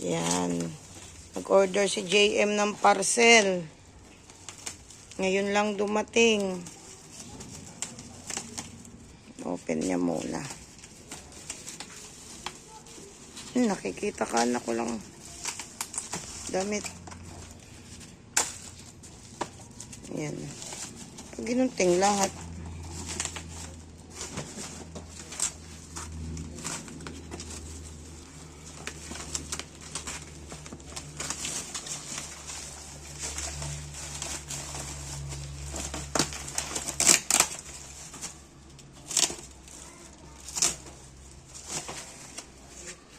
Yan. Nag-order si JM ng parcel. Ngayon lang dumating. Open niya muna. Nakikita ka na ko lang damit. Yan. Pag ginunting lahat.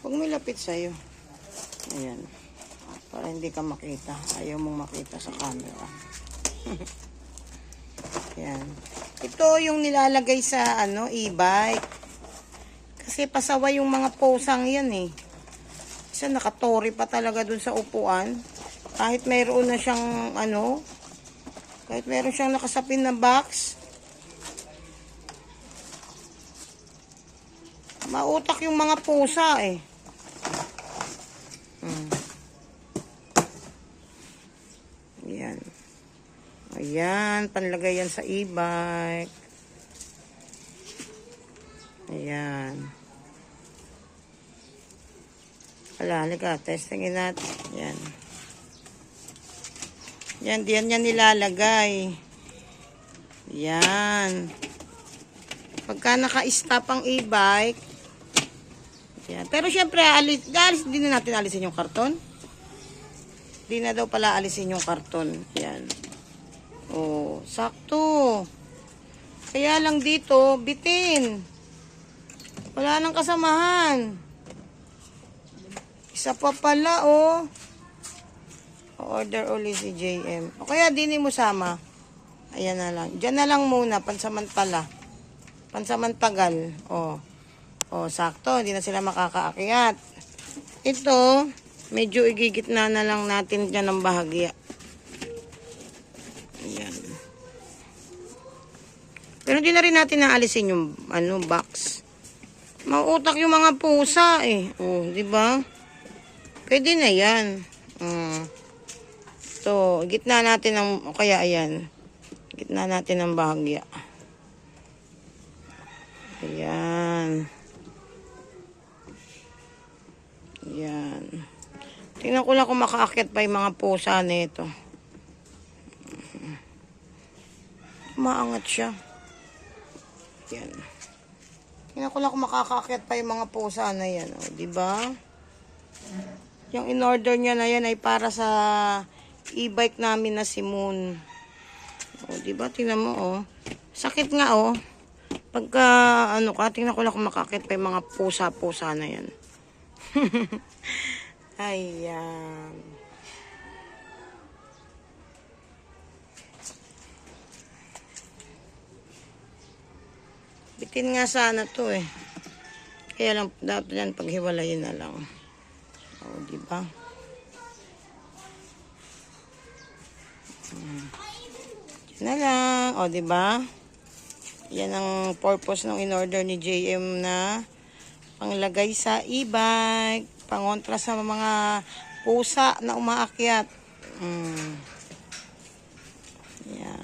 Huwag may lapit sa'yo. Ayan. Para hindi ka makita. Ayaw mong makita sa camera. Ayan. Ito yung nilalagay sa e-bike. Kasi pasaway yung mga posang yan eh. Isa nakatori pa talaga dun sa upuan. Kahit mayroon na siyang kahit mayroon siyang nakasapin na box. Mautak yung mga pusa eh. Ayan. Ayan, panlagay yan sa e-bike. Ayan. Halika, testingin natin. Ayan. Yan, diyan yan nilalagay. Ayan. Pagka naka-stop ang e-bike, yan. Pero syempre, di na natin alisin yung karton. Di na daw pala alisin yung karton. Yan. Oh, sakto. Kaya lang dito, bitin. Wala nang kasamahan. Isa pa pala, oh. Order ulit si JM. O kaya di mo sama. Ayan na lang. Diyan na lang muna, pansamantala. Pansamantagal. Oh. Oh, sakto. Hindi na sila makakaakyat. Ito, medyo igigitna na lang natin dyan ng bahagya. Ayan. Pero hindi na rin natin naalisin yung box. Mauutak yung mga pusa eh. Oh, di ba? Pwede na yan. So, gitna natin ng, o kaya ayan. Gitna natin ng bahagya. Ayan. Ayan. Tingnan ko lang kung makaakyat pa yung mga pusa nito. Maangat siya. Ayan. Tingnan ko lang kung makakaakyat pa yung mga pusa na yan. O, diba? Yung in-order niya na yan ay para sa e-bike namin na si Moon. O, diba? Tingnan mo, oh. Sakit nga, oh. Pagka, tingnan ko lang kung makakit pa yung mga pusa-pusa na yan. Ayan. Bitin nga sana to eh. Kaya lang, dapat yan paghiwalayin na lang. O, diba? Yan na lang. O, diba? Yan ang purpose ng in-order ni JM na panglagay sa e-bike. Pangontra sa mga pusa na umaakyat. Yan.